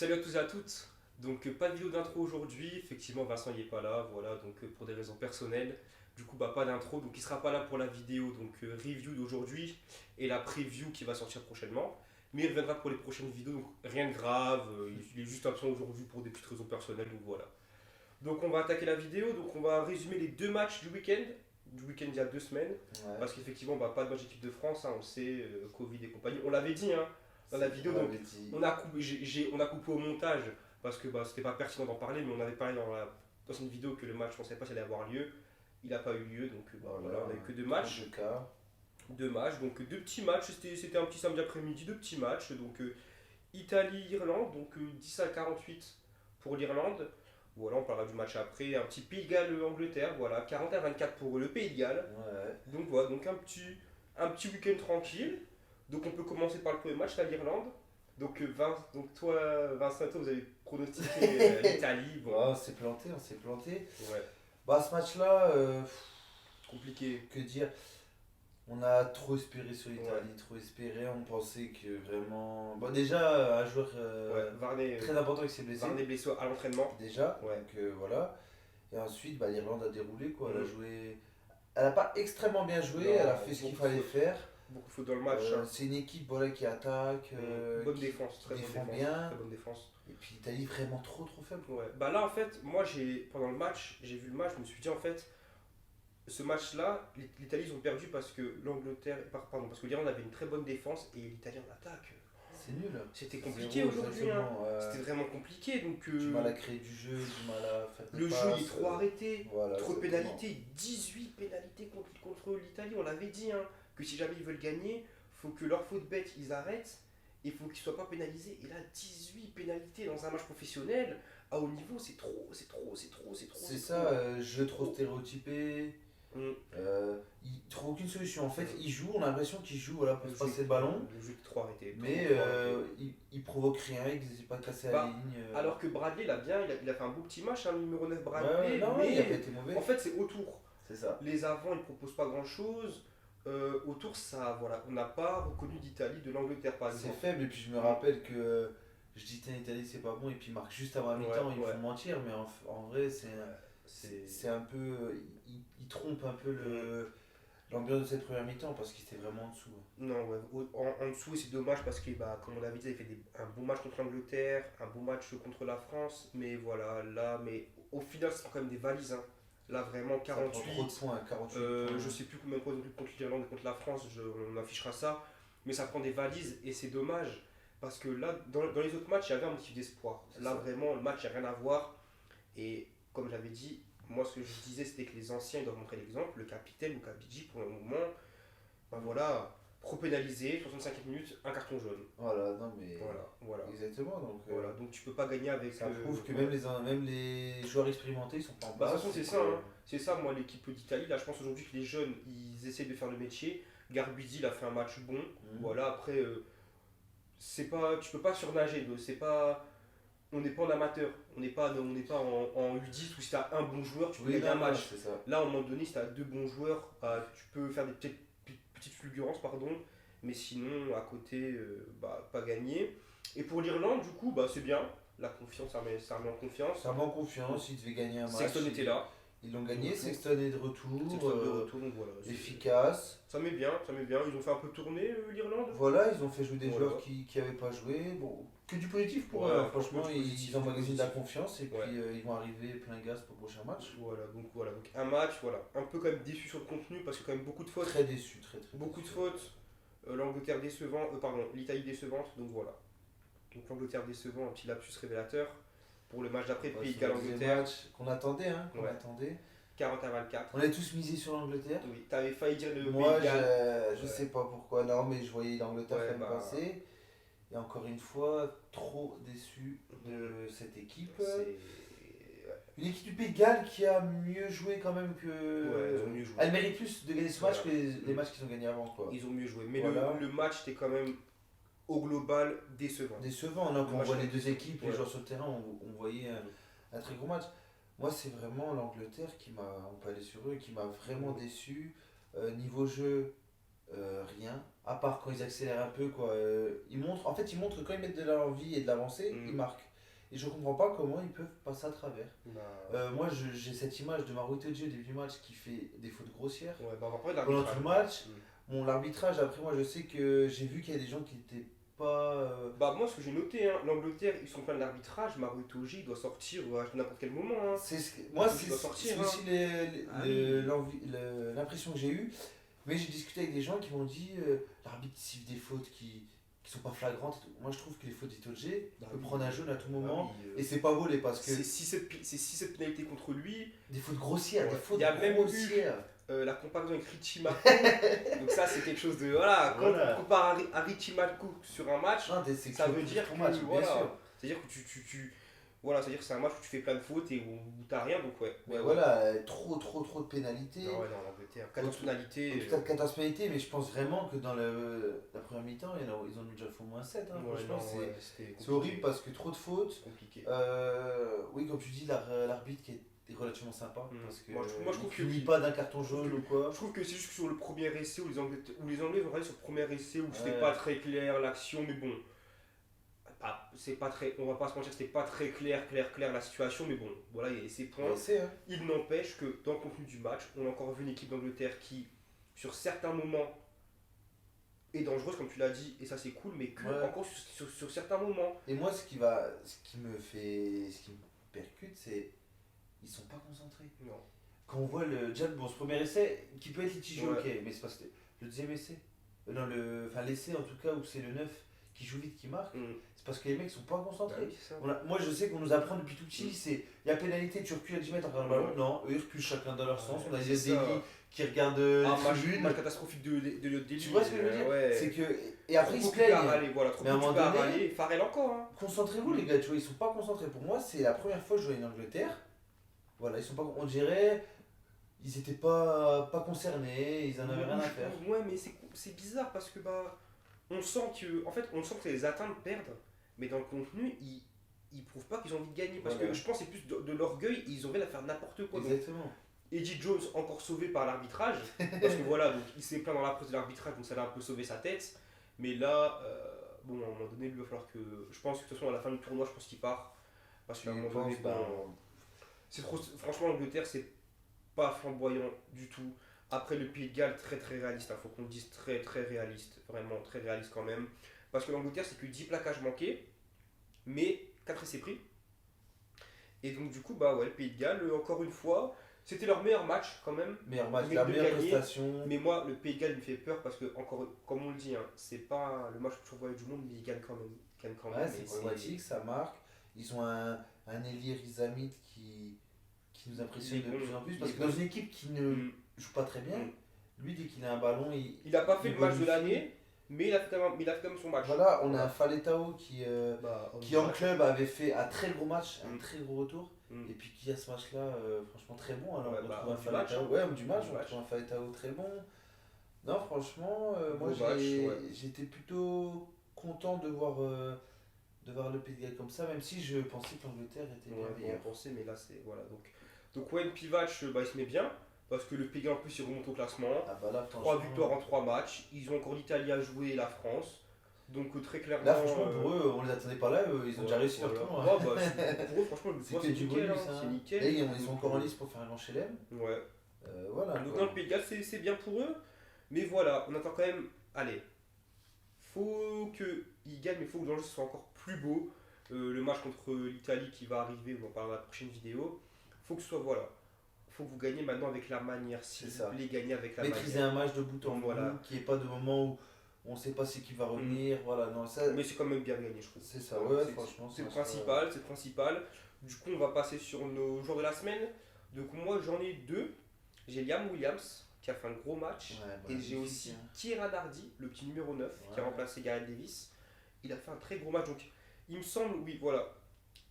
Salut à tous et à toutes. Donc pas de vidéo d'intro aujourd'hui, effectivement Vincent il est pas là, voilà, donc pour des raisons personnelles. Du coup pas d'intro, donc il sera pas là pour la vidéo donc review d'aujourd'hui et la preview qui va sortir prochainement. Mais il reviendra pour les prochaines vidéos, donc rien de grave, il est juste absent aujourd'hui pour des petites raisons personnelles, donc voilà. Donc on va attaquer la vidéo, donc on va résumer les deux matchs du week-end il y a 2 semaines, Ouais, parce qu'effectivement pas de match d'équipe de France, hein, on le sait, Covid et compagnie. On l'avait dit hein, dans la vidéo, on donc avait dit. on a coupé, on a coupé au montage parce que c'était pas pertinent d'en parler, mais on avait parlé dans une vidéo que le match, on ne savait pas s'il allait avoir lieu. Il n'a pas eu lieu, donc voilà, Voilà, on n'a eu que deux trop matchs. de cas. Deux matchs, donc deux petits matchs, c'était un petit samedi après-midi, deux petits matchs. Donc Italie-Irlande, donc 10 à 48 pour l'Irlande. Voilà, on parlera du match après. Un petit Pays de Galles-Angleterre, voilà, 40 à 24 pour le Pays de Galles. Ouais. Donc voilà, donc un petit week-end tranquille. Donc on peut commencer par le premier match, l'Irlande. Donc, donc toi, Vincent, toi, vous avez pronostiqué l'Italie. Bon, Ouais, on s'est planté, on s'est planté. ouais, Bah, ce match-là, compliqué. que dire. On a trop espéré sur Ouais, l'Italie, trop espéré. On pensait que vraiment. Bon, déjà, un joueur ouais. très important qui s'est blessé. Varney blessé à l'entraînement. Déjà, Ouais. donc voilà. Et ensuite, bah, l'Irlande a déroulé, quoi. Elle a Mhm. joué. Elle a pas extrêmement bien joué, Non, elle a fait ce qu'il beaucoup de fallait fautes. faire. Beaucoup de fautes dans le match, hein. C'est une équipe voilà, qui attaque, Bonne qui défense, très bonne défend défense. bien. Très bonne défense. Et puis l'Italie vraiment trop faible. Ouais. Bah là, en fait, moi, pendant le match, j'ai vu le match, je me suis dit, en fait, ce match-là, l'Italie, ils ont perdu parce que pardon, parce que l'Irlande avait une très bonne défense et l'Italie en attaque. C'est nul. C'était C'est compliqué zéro, aujourd'hui, hein. exactement. C'était vraiment compliqué, donc Du mal à créer du jeu, du mal à faire des le jeu il est passes. trop arrêté, Voilà, trop de exactement. pénalités, 18 pénalités contre l'Italie, on l'avait dit, hein, que si jamais ils veulent gagner, faut que leur faute bête ils arrêtent, il faut qu'ils soient pas pénalisés. Et là, 18 pénalités dans un match professionnel, à haut niveau, c'est trop, c'est trop, c'est trop, c'est trop, C'est c'est ça, trop. jeu trop stéréotypé. Hum, Ils trouvent aucune solution. En fait, hum. ils jouent, on a l'impression qu'ils jouent voilà, pour Le se jeu, passer le ballon. le jeu est trop arrêté, Mais trop arrêté. ils provoquent rien, ils n'hésitent pas à casser la Bah, ligne. alors que Bradley, il a fait un beau petit match, hein, le numéro 9 Ouais, ouais, Bradley, non, il a pas mais été mauvais. en fait c'est autour. C'est ça. Les avants, ils proposent pas grand chose. Autour, ça, voilà, on n'a pas reconnu d'Italie de l'Angleterre par C'est exemple. faible, et puis je me rappelle que je dis tiens, l'Italie c'est pas bon, et puis ils marquent juste avant la mi-temps, Ouais, ils ouais. font mentir, mais en vrai, C'est. c'est un peu. Ils trompent un peu Mm. l'ambiance de cette première mi-temps parce qu'ils étaient vraiment en dessous. Non, ouais, en dessous, c'est dommage parce que, bah, comme on l'avait dit, il avait fait un bon match contre l'Angleterre, un bon match contre la France, mais voilà, là, mais au final, c'est quand même des valises, hein. Là, vraiment, Ça prend trop de 48. points, 48 Je points. sais plus combien de points ils ont pris contre l'Irlande et contre la France, on affichera ça, mais ça prend des valises et c'est dommage parce que là, dans les autres matchs, il y avait un motif d'espoir. C'est Là, ça. vraiment, le match, il n'y a rien à voir. Et comme j'avais dit, moi, ce que je disais, c'était que les anciens ils doivent montrer l'exemple. Le capitaine, ou Kabidji, pour le moment, ben voilà, trop pénalisé, 65 minutes, un carton jaune. Voilà, non mais. Voilà, voilà. Exactement, donc. Voilà, donc tu peux pas gagner avec. Ça prouve que ouais. même les joueurs expérimentés ils sont pas en Bah, de toute place. façon, c'est ça, hein. C'est ça, moi, l'équipe d'Italie. Là, je pense aujourd'hui que les jeunes, ils essaient de faire le métier. Garbisi, il a fait un match bon. Voilà, après, tu peux pas surnager. C'est pas, on n'est pas en amateur. On n'est pas en U10 où si t'as un bon joueur, tu peux Oui, gagner un non, non, match. c'est ça. Là, à un moment donné, si t'as deux bons joueurs, tu peux faire des petites fulgurances, pardon. Mais sinon, à côté, pas gagner. Et pour l'Irlande, du coup, bah, c'est bien. La confiance, ça remet en confiance. Ça en confiance, ils devaient gagner un match. Sexton était là. Ils l'ont gagné, Retour. Sexton est de retour, Sexton de retour, donc voilà. efficace. Ça met bien, ça met bien. Ils ont fait un peu tourner l'Irlande. Voilà, ils ont fait jouer des Voilà. joueurs qui n'avaient pas joué. Bon, que du positif pour Ouais, eux, hein. franchement, Franchement, du positif, ils emmagasinent de la positif. confiance et puis Ouais. ils vont arriver plein gaz pour le prochain match. Voilà, donc un match, voilà, un peu quand même déçu sur le contenu parce que quand même beaucoup de fautes, Très déçu, très beaucoup de déçu. fautes. L'Angleterre décevant, pardon, l'Italie décevante, donc voilà. Donc l'Angleterre décevant, un petit lapsus révélateur pour le match d'après, Ouais, Pays de c'est le deuxième Galles-Angleterre, match qu'on attendait, hein, qu'on Ouais. attendait. 40 à 24. On a tous misé sur l'Angleterre. Oui, t'avais failli dire le Moi, Pays de Galles. je sais pas pourquoi, non, mais je voyais l'Angleterre Ouais, quand même bah, passer. Et encore une fois, trop déçu de cette équipe. c'est. Une équipe du Pays de Galles qui a mieux joué quand même que. Ouais, ils ont mieux joué. Elle mérite plus de gagner ce match Voilà. que les matchs qu'ils ont gagnés avant, quoi. Ils ont mieux joué. Mais Voilà. le match était quand même au global décevant. Décevant, là, Le quand on match voit était les deux décevant. équipes, Ouais. les joueurs sur le terrain, on voyait un très gros match. Moi, c'est vraiment l'Angleterre qui m'a. On peut aller sur eux, qui m'a vraiment déçu. Niveau jeu, rien. À part quand ils accélèrent un peu, quoi. En fait, ils montrent que quand ils mettent de l'envie et de l'avancée, Mm. ils marquent. Et je comprends pas comment ils peuvent passer à travers. Bah, Moi, j'ai cette image de Marouté au début du match qui fait des fautes grossières. ouais, bah on va parler de Pendant l'arbitrage. tout le match, Mm. bon, l'arbitrage, après, moi, je sais que j'ai vu qu'il y a des gens qui étaient pas. Bah moi ce que j'ai noté, hein, l'Angleterre ils sont pleins de l'arbitrage, Marutoji il doit sortir à n'importe quel moment. Hein. Moi, Il doit sortir, c'est hein. aussi Ah oui. l'impression que j'ai eue. Mais j'ai discuté avec des gens qui m'ont dit l'arbitre siffle des fautes qui sont pas flagrantes. Et tout. Moi, je trouve que les fautes d'Itoje, il Bah peut oui. prendre un jaune à tout Bah moment. oui, Et c'est pas volé parce que c'est 6-7 pénalités contre lui. des fautes grossières, Ouais. des fautes Il y a même eu grossières. la comparaison avec Richie Mako. Donc ça c'est quelque chose de... Voilà, quand Voilà. on compare à Richie Mako sur un match, Non, c'est ça que veut dire ton que... match, bien voilà, sûr. c'est-à-dire que voilà, c'est-à-dire que c'est un match où tu fais plein de fautes et où t'as rien, donc ouais. Mais Ouais, voilà, trop de pénalités. Non, ouais, non, l'Angleterre. 14 Au pénalités. total 14 pénalités, mais je pense vraiment que dans la première mi-temps, ils en ont déjà fait au moins 7. Hein, Ouais, franchement, non, c'est ouais, c'était c'est horrible parce que trop de fautes. c'est compliqué. Oui, comme tu dis, l'arbitre qui est relativement sympa. Mm. Parce que Moi, je trouve il que- finit pas d'un carton jaune que- ou quoi. Je trouve que c'est juste que sur le premier essai où les Anglais ont regardé sur le premier essai où c'était Ouais. pas très clair l'action, mais bon. C'est pas très, on va pas se mentir, c'était pas très clair la situation, mais bon, voilà, il y a ces points. Ouais, c'est, hein. Il n'empêche que dans le contenu du match, on a encore vu une équipe d'Angleterre qui, sur certains moments, est dangereuse, comme tu l'as dit, et ça c'est cool, mais que Ouais. encore sur certains moments. Et moi, ce qui me percute, c'est ils sont pas concentrés. Non. Quand on voit déjà, bon, ce premier essai, qui peut être litigieux, Ouais. ok, mais c'est pas le deuxième essai. Non, enfin, l'essai en tout cas où c'est le 9 qui joue vite, qui marque, Mm. c'est parce que les mecs sont pas Bah concentrés. oui, c'est ça. Moi, je sais qu'on nous apprend depuis tout petit, c'est il y a pénalité, tu recules à 10 mètres en regardant le ballon. Non, eux ils reculent chacun dans leur sens. On a Ouais, des c'est ça. délits qui regardent Ah, les match tribunes. catastrophique de Delhi. Tu vois ce que je veux dire Ouais. C'est que. Et après ils se Trop occupé à plaignent. râler, voilà, trop Mais à un occupé moment à donné- râler. Farrell encore, hein. Concentrez-vous les gars, tu vois, ils sont pas concentrés. Pour moi, c'est la première fois que je vois une Angleterre. Voilà, ils sont pas. On dirait. Ils étaient pas concernés, ils en avaient rien à faire. Ouais, mais c'est bizarre parce que bah on sent que les atteintes perdent, mais dans le contenu, ils prouvent pas qu'ils ont envie de gagner parce Voilà. que je pense que c'est plus de l'orgueil, ils ont envie de faire n'importe quoi. Donc, Exactement. Eddie Jones encore sauvé par l'arbitrage parce que voilà, donc il s'est plaint dans la presse de l'arbitrage, donc ça l'a un peu sauvé sa tête. Mais là, bon, à un moment donné, il va falloir que, je pense que de toute façon à la fin du tournoi, je pense qu'il part parce qu'à un Tu moment donné, penses, bon, c'est trop, franchement l'Angleterre c'est pas flamboyant du tout. Après le Pays de Galles très très réaliste, faut qu'on le dise très très réaliste, vraiment très réaliste quand même. Parce que l'Angleterre c'est que 10 plaquages manqués, mais 4 essais pris. Et donc du coup bah ouais le Pays de Galles encore une fois, c'était leur meilleur match quand même. meilleur match, Mais la de meilleure gagner, prestation. Mais moi le Pays de Galles me fait peur parce que encore comme on le dit, hein, c'est pas le match le plus envoyé du monde mais ils gagnent quand même. Ils gagnent quand Ouais, même. c'est Et problématique, ça marque. Ils ont un Elie Rizamit qui nous impressionne Il est de bon, plus en plus. il Parce est que dans bon. une équipe qui ne Mm. joue pas très bien, Mm. lui, dès qu'il a un ballon, Il a pas fait il le match de bonifie. l'année, mais il a fait quand même son match. Voilà, on a un Faletao qui Bah, en club avait fait un très gros match, un Mm. très gros retour. Mm. Et puis qui a ce match-là, franchement très bon. Alors Ouais, on bah, retrouve un homme du match, Faletao. hein. Ouais, homme du match, Homme du on match. retrouve un Faletao très bon. Non, franchement, moi Beau match, ouais. j'étais plutôt content de voir le Pays de Galles comme ça, même si je pensais que l'Angleterre était bien Ouais, on meilleure. pensait, mais là c'est. Voilà. Donc ouais, Pivac, bah, il se met bien. Parce que le Pays de Galles en plus il remonte au classement. Ah bah là, 3 franchement, victoires en 3 matchs. Ils ont encore l'Italie à jouer et la France. Donc très clairement. là, franchement, pour eux, on les attendait pas là, ils ont déjà réussi leur voilà. tour. Ouais, bah, pour eux, franchement, le C'est tournoi, que du nickel, bonus. hein, Hein. c'est nickel. Et ils sont encore en liste pour faire un grand chelem. Ouais. Voilà. Donc quoi. dans le Pays de Galles, c'est bien pour eux. Mais voilà, on attend quand même. Allez, faut qu'ils gagnent, mais il faut que l'enjeu soit encore plus beau. Le match contre l'Italie qui va arriver, on en parlera dans la prochaine vidéo. Faut que ce soit, voilà. Faut que vous gagnez maintenant avec la manière. S'il C'est ça. vous plaît, gagner avec la Maîtriser manière. un match de bout en bout, Voilà. qu'il n'y ait pas de moment où on ne sait pas c'est qui va revenir. Voilà, non, ça, Mais c'est quand même bien gagné, je trouve. c'est ça, ouais, C'est- franchement. C'est ça, principal, c'est principal. Du coup, on va passer sur nos joueurs de la semaine. Donc moi, j'en ai deux. J'ai Liam Williams qui a fait un gros match. Ouais, bah, Et j'ai magnifique, aussi hein. Kieran Hardy, le petit numéro 9, qui a Ouais. remplacé Gareth Davis. Il a fait un très gros match. Donc, il me semble, oui, voilà.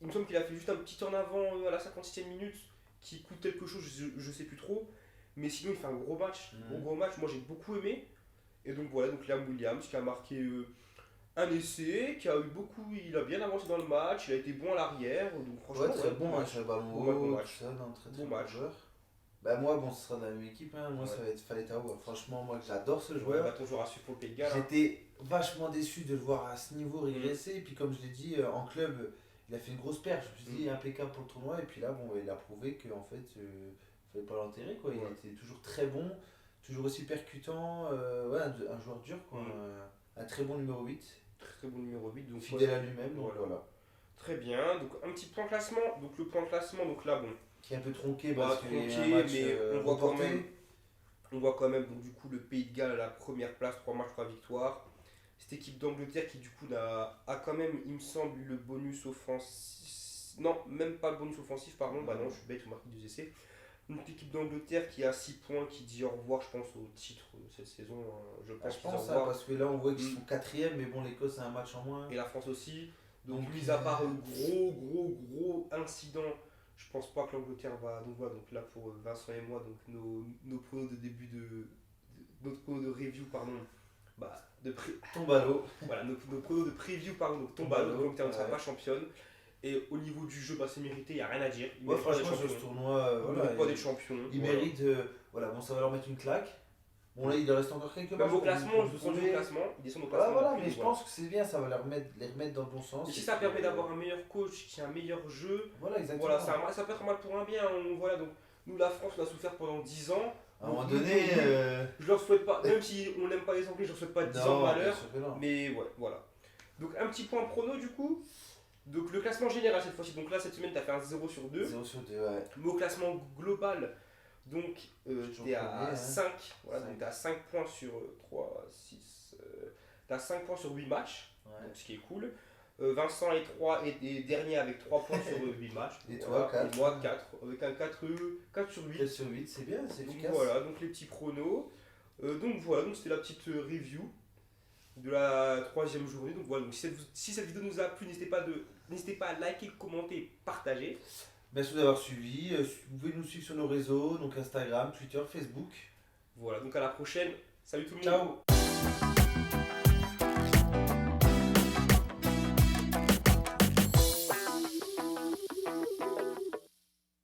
Il me semble qu'il a fait juste un petit en avant à la 56e minute qui coûte quelque chose, je sais plus trop. Mais sinon, il fait un gros match. Mhm. Gros match. Moi, j'ai beaucoup aimé. Et donc, voilà, donc Liam Williams qui a marqué un essai, qui a eu beaucoup. Il a bien avancé dans le match. Il a été bon à l'arrière. Donc, franchement, Ouais, très ouais, bon match, le ballon Bon match, bon haut, match. tout ça, non, très Bon très bon match. joueur. Bah moi, bon, ce sera de la même équipe, hein. Moi Ouais. ça va être Faletao. Franchement, moi j'adore ce Ouais, joueur. bah, ton joueur à suivre pour le Pays de Galles. Hein. J'étais vachement déçu de le voir à ce niveau régresser. Et puis comme je l'ai dit, en club, il a fait une grosse perche. Je me suis dit, impeccable pour le tournoi. Et puis là, bon, il a prouvé qu'en fait, il fallait pas l'enterrer, quoi. Il était toujours très bon, toujours aussi percutant. Ouais, un joueur dur, quoi. Un très bon numéro 8. Très bon numéro 8. Donc, fidèle à lui-même, donc voilà. Très bien. Donc, un petit point classement. Donc, le point classement, donc là, bon. Qui est un peu tronqué, parce qu'il y a un match, mais on voit quand même. On voit quand même, donc du coup, le Pays de Galles à la première place, 3 matchs, 3 victoires. Cette équipe d'Angleterre qui, du coup, a quand même, il me semble, le bonus offensif. Non, même pas le bonus offensif, pardon. Bah non, je suis bête, on marque 2 essais. Donc, l'équipe d'Angleterre qui a 6 points, qui dit au revoir, je pense, au titre de cette saison. Je pense ça, parce que là, on voit qu'ils sont 4ème, mais bon, l'Écosse a un match en moins. Et la France aussi. Donc, mis à part le gros incident. Je pense pas que l'Angleterre va. Donc voilà, donc là pour Vincent et moi, donc nos pronos de début notre pronos de review, pardon. Bah, tombe à l'eau. Voilà, nos pronos de preview, pardon, donc tombe à l'eau. L'Angleterre ne sera pas championne. Et au niveau du jeu, bah, c'est mérité, il n'y a rien à dire. Ils méritent franchement, sur ce tournoi, ils méritent pas d'être champions. Ils méritent. Voilà, bon, ça va leur mettre une claque. Bon, là, il leur reste encore quelques matchs. Même au classement, ils descendent au classement. Voilà, mais je pense que c'est bien, ça va les remettre dans le bon sens. Et si ça permet d'avoir un meilleur coach qui a un meilleur jeu, voilà, exactement. Voilà, ça peut être un mal pour un bien. Voilà, donc nous, la France, on a souffert pendant 10 ans. À un moment donné. Je leur souhaite pas, même si on n'aime pas les Anglais, je leur souhaite pas 10 ans de malheur. Mais ouais, voilà. Donc un petit point prono du coup. Donc le classement général cette fois-ci. Donc là, cette semaine, tu as fait un 0 sur 2. 0 sur 2, ouais. Mais au classement global. Donc, tu es à 5, voilà, donc tu as 5 points sur 3, 6. Tu as 5 points sur 8 matchs, donc, ce qui est cool. Vincent est, 3, est dernier avec 3 points sur 8 matchs. Et toi, 4. Et moi, 4, avec un 4 sur 8. 4 sur 8, c'est bien, c'est efficace. Voilà, donc les petits pronos. Donc voilà, donc c'était la petite review de la 3e journée. Donc voilà, donc si cette vidéo nous a plu, n'hésitez pas à liker, commenter, partager. Merci d'avoir suivi. Vous pouvez nous suivre sur nos réseaux, donc Instagram, Twitter, Facebook. Voilà, donc à la prochaine. Salut tout le monde. Ciao.